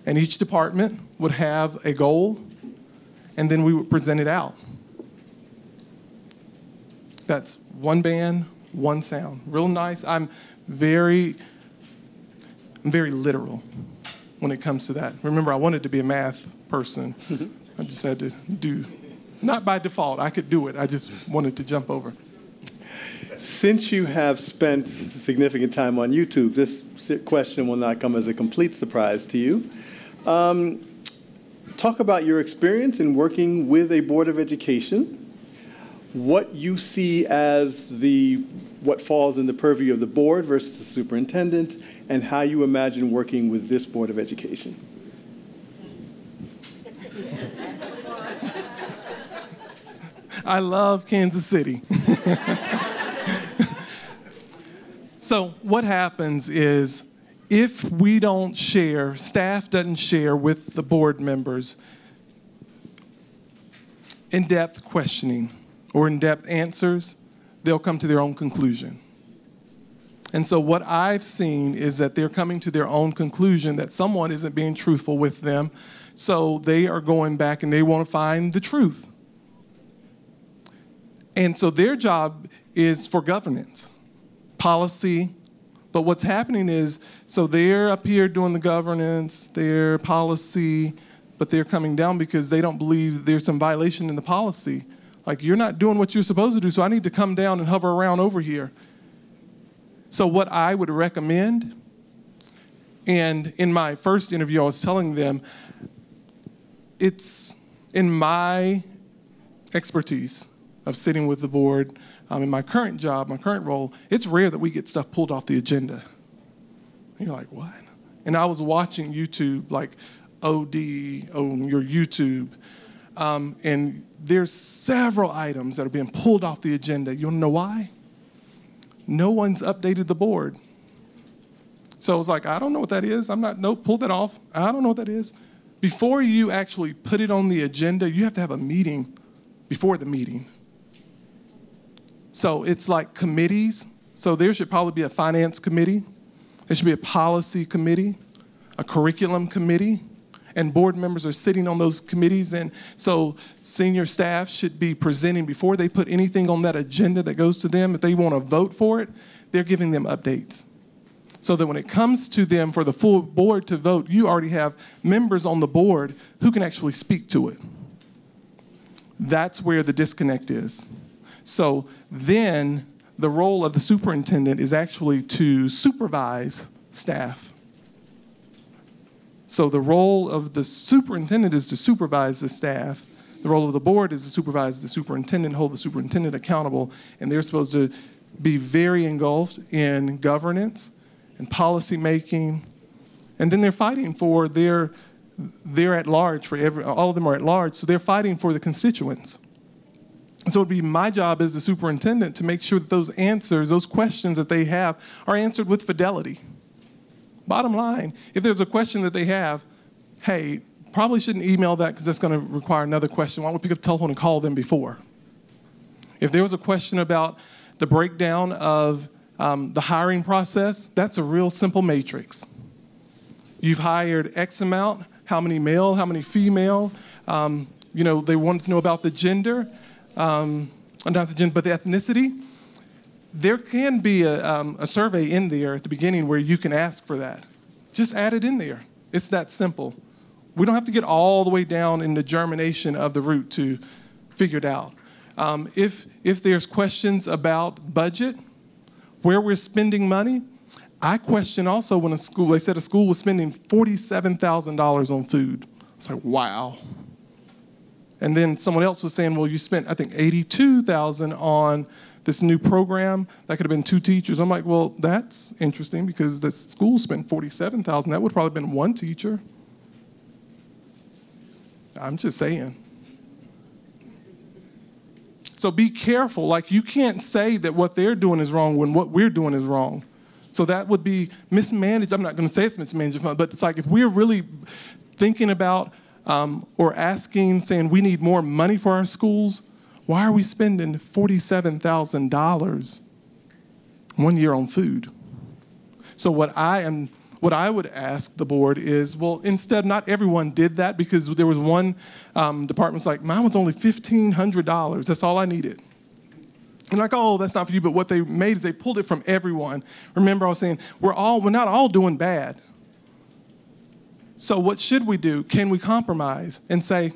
Speaker 2: And each department would have a goal, and then we would present it out. That's one band, one sound. Real nice. I'm very literal when it comes to that. Remember, I wanted to be a math person. I just had to do, not by default. I could do it. I just wanted to jump over.
Speaker 3: Since you have spent significant time on YouTube, this question will not come as a complete surprise to you. Talk about your experience in working with a Board of Education, what you see as what falls in the purview of the board versus the superintendent, and how you imagine working with this Board of Education.
Speaker 2: I love Kansas City. So what happens is, if we don't share, staff doesn't share with the board members in-depth questioning or in-depth answers, they'll come to their own conclusion. And so what I've seen is that they're coming to their own conclusion that someone isn't being truthful with them, so they are going back and they want to find the truth. And so their job is for governance, policy. But what's happening is, so they're up here doing the governance, their policy, but they're coming down because they don't believe there's some violation in the policy. Like, you're not doing what you're supposed to do, so I need to come down and hover around over here. So what I would recommend, and in my first interview I was telling them, it's in my expertise of sitting with the board, in my current job, my current role, it's rare that we get stuff pulled off the agenda. And you're like, what? And I was watching YouTube, like OD on your YouTube, and there's several items that are being pulled off the agenda. You want to know why? No one's updated the board. So I was like, I don't know what that is. Nope, pull that off. I don't know what that is. Before you actually put it on the agenda, you have to have a meeting before the meeting. So it's like committees. So there should probably be a finance committee. There should be a policy committee, a curriculum committee, and board members are sitting on those committees. And so senior staff should be presenting before they put anything on that agenda that goes to them. If they want to vote for it, they're giving them updates. So that when it comes to them for the full board to vote, you already have members on the board who can actually speak to it. That's where the disconnect is. So then the role of the superintendent is actually to supervise staff. So the role of the superintendent is to supervise the staff. The role of the board is to supervise the superintendent, hold the superintendent accountable, and they're supposed to be very engulfed in governance and policy making. And then they're fighting for they're at large for all of them are at large, so they're fighting for the constituents. So it would be my job as the superintendent to make sure that those answers, those questions that they have, are answered with fidelity. Bottom line, if there's a question that they have, hey, probably shouldn't email that because that's going to require another question. Why don't we pick up the telephone and call them before? If there was a question about the breakdown of the hiring process, that's a real simple matrix. You've hired X amount, how many male, how many female, they wanted to know about the gender, not the gender, but the ethnicity. There can be a survey in there at the beginning where you can ask for that. Just add it in there. It's that simple. We don't have to get all the way down in the germination of the root to figure it out. If there's questions about budget, where we're spending money, I question also when they said a school was spending $47,000 on food. It's like, wow. And then someone else was saying, well, you spent, I think, $82,000 on this new program. That could have been 2 teachers. I'm like, well, that's interesting because the school spent $47,000. That would probably have been 1 teacher. I'm just saying. So be careful. Like, you can't say that what they're doing is wrong when what we're doing is wrong. So that would be mismanaged. I'm not going to say it's mismanagement, but it's like if we're really thinking about or asking, saying we need more money for our schools, why are we spending $47,000 one year on food? So what I would ask the board is, well, instead, not everyone did that because there was one department's like, mine was only $1,500. That's all I needed. And like, oh, that's not for you. But what they made is they pulled it from everyone. Remember, I was saying we're not all doing bad. So what should we do? Can we compromise and say,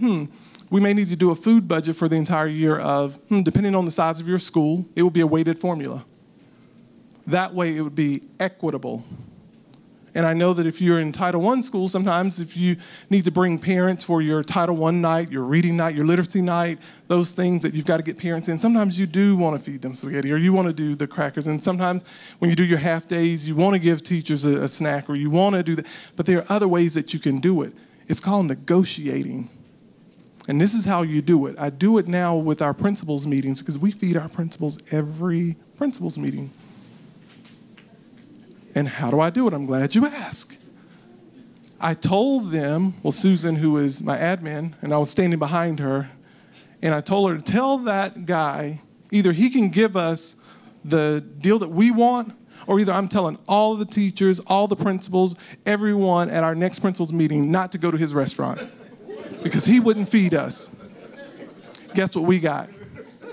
Speaker 2: we may need to do a food budget for the entire year of, depending on the size of your school, it will be a weighted formula. That way it would be equitable. And I know that if you're in Title I school, sometimes if you need to bring parents for your Title I night, your reading night, your literacy night, those things that you've got to get parents in, sometimes you do want to feed them spaghetti or you want to do the crackers. And sometimes when you do your half days, you want to give teachers a snack or you want to do that. But there are other ways that you can do it. It's called negotiating. And this is how you do it. I do it now with our principals meetings because we feed our principals every principals meeting. And how do I do it? I'm glad you asked. I told them, well, Susan, who is my admin, and I was standing behind her, and I told her to tell that guy, either he can give us the deal that we want, or either I'm telling all of the teachers, all the principals, everyone at our next principals meeting not to go to his restaurant because he wouldn't feed us. Guess what we got?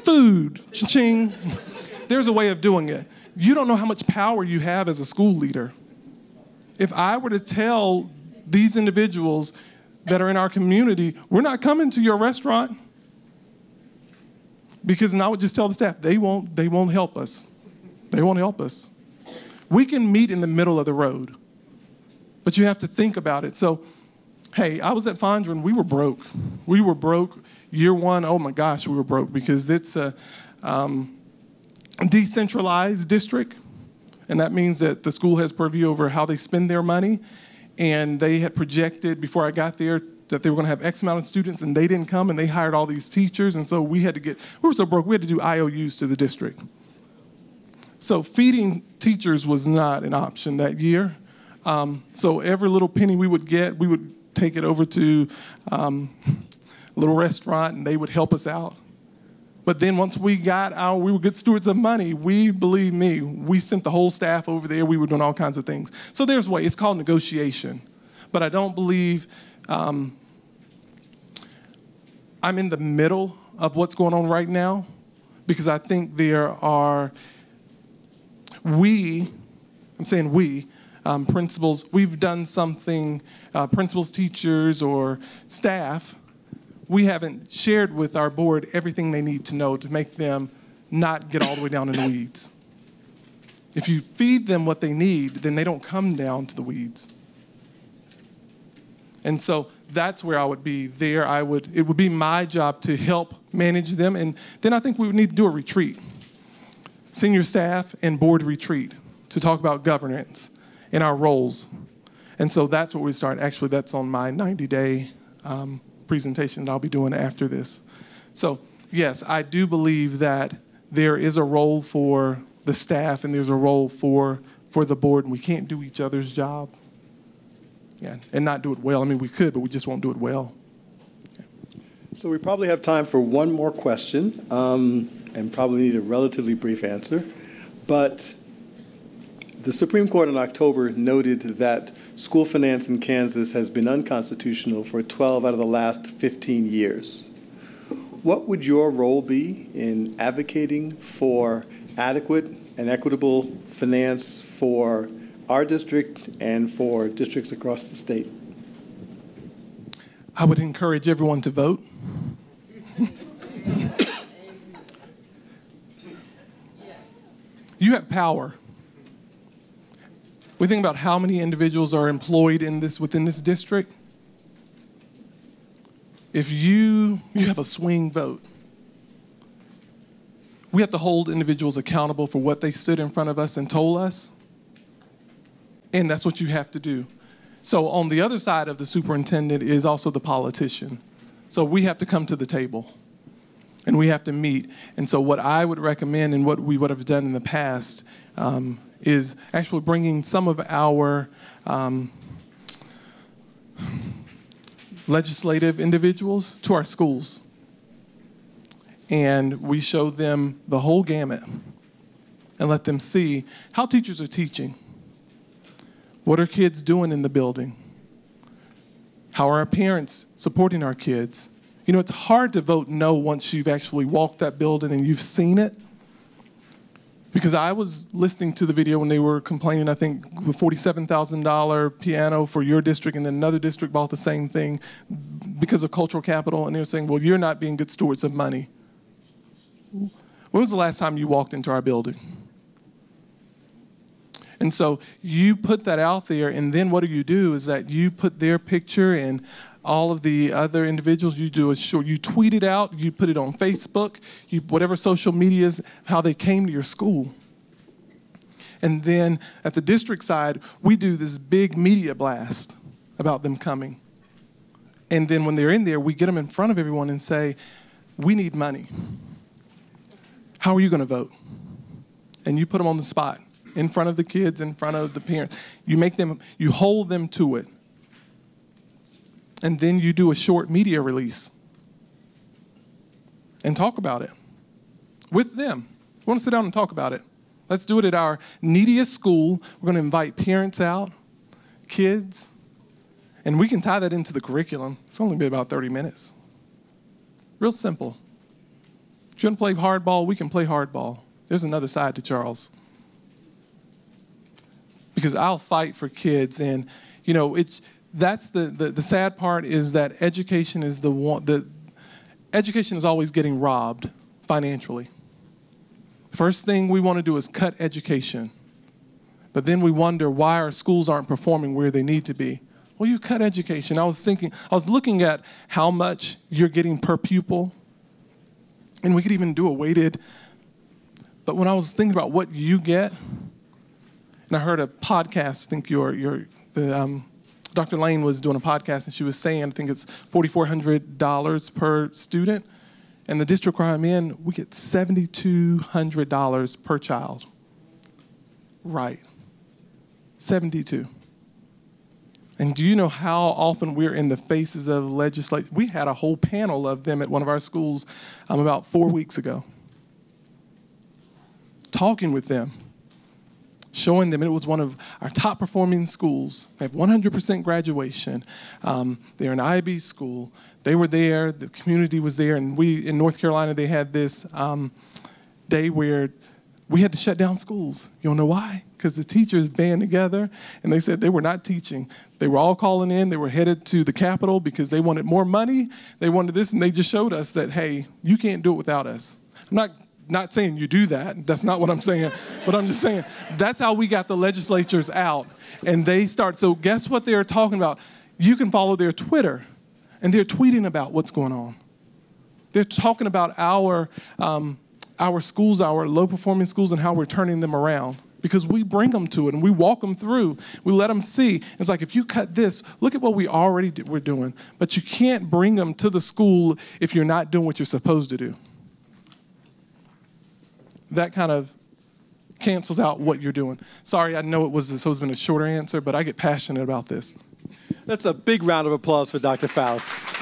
Speaker 2: Food. Cha-ching. There's a way of doing it. You don't know how much power you have as a school leader. If I were to tell these individuals that are in our community, we're not coming to your restaurant, because I would just tell the staff, they won't help us. They won't help us. We can meet in the middle of the road, but you have to think about it. So, hey, I was at Fondren, we were broke. We were broke year 1. Oh my gosh, we were broke because it's a decentralized district, and that means that the school has purview over how they spend their money, and they had projected before I got there that they were going to have X amount of students, and they didn't come, and they hired all these teachers, and so we were so broke, we had to do IOUs to the district. So feeding teachers was not an option that year. So every little penny we would get, we would take it over to a little restaurant, and they would help us out. But then once we were good stewards of money, believe me, we sent the whole staff over there. We were doing all kinds of things. So there's a way. It's called negotiation. But I don't believe I'm in the middle of what's going on right now, because I think there are, principals, we've done something, principals, teachers, or staff, we haven't shared with our board everything they need to know to make them not get all the way down in the weeds. If you feed them what they need, then they don't come down to the weeds. And so that's where I would be there. It would be my job to help manage them. And then I think we would need to do a retreat, senior staff and board retreat, to talk about governance and our roles. And so that's what we start. Actually, that's on my 90-day presentation that I'll be doing after this. So yes, I do believe that there is a role for the staff and there's a role for the board, and we can't do each other's job. Yeah, and not do it well. I mean, we could, but we just won't do it well. Yeah.
Speaker 3: So we probably have time for one more question, and probably need a relatively brief answer. But the Supreme Court in October noted that school finance in Kansas has been unconstitutional for 12 out of the last 15 years. What would your role be in advocating for adequate and equitable finance for our district and for districts across the state?
Speaker 2: I would encourage everyone to vote. You have power. We think about how many individuals are employed within this district. If you have a swing vote, we have to hold individuals accountable for what they stood in front of us and told us. And that's what you have to do. So on the other side of the superintendent is also the politician. So we have to come to the table and we have to meet. And so what I would recommend and what we would have done in the past is actually bringing some of our legislative individuals to our schools. And we show them the whole gamut and let them see how teachers are teaching. What are kids doing in the building? How are our parents supporting our kids? You know, it's hard to vote no once you've actually walked that building and you've seen it. Because I was listening to the video when they were complaining, I think, the $47,000 piano for your district, and then another district bought the same thing because of cultural capital, and they were saying, well, you're not being good stewards of money. When was the last time you walked into our building? And so you put that out there, and then what you do is that you put their picture and all of the other individuals, you do a short, you tweet it out, you put it on Facebook, whatever social media is, how they came to your school. And then at the district side, we do this big media blast about them coming. And then when they're in there, we get them in front of everyone and say, we need money. How are you going to vote? And you put them on the spot, in front of the kids, in front of the parents. You hold them to it. And then you do a short media release and talk about it with them. We want to sit down and talk about it. Let's do it at our neediest school. We're going to invite parents out, kids, and we can tie that into the curriculum. It's only been about 30 minutes. Real simple. If you want to play hardball, we can play hardball. There's another side to Charles. Because I'll fight for kids, and you know, that's the sad part is that education is education is always getting robbed financially. The first thing we want to do is cut education. But then we wonder why our schools aren't performing where they need to be. Well, you cut education. I was looking at how much you're getting per pupil, and we could even do a weighted. But when I was thinking about what you get, and I heard a podcast, I think Dr. Lane was doing a podcast, and she was saying, I think it's $4,400 per student. And the district where I'm in, we get $7,200 per child. Right. 72. And do you know how often we're in the faces of legislation? We had a whole panel of them at one of our schools about 4 weeks ago. Talking with them. Showing them it was one of our top performing schools. They have 100% graduation. They're an IB school. They were there, the community was there, and in North Carolina, they had this day where we had to shut down schools. You don't know why? Because the teachers band together, and they said they were not teaching. They were all calling in. They were headed to the Capitol because they wanted more money. They wanted this, and they just showed us that, hey, you can't do it without us. I'm not saying you do that. That's not what I'm saying. But I'm just saying that's how we got the legislatures out. And they start. So guess what they're talking about? You can follow their Twitter, and they're tweeting about what's going on. They're talking about our schools, our low-performing schools, and how we're turning them around. Because we bring them to it, and we walk them through. We let them see. It's like, if you cut this, look at what we're doing. But you can't bring them to the school if you're not doing what you're supposed to do. That kind of cancels out what you're doing. Sorry, I know it's been a shorter answer, but I get passionate about this.
Speaker 3: That's a big round of applause for Dr. Foust.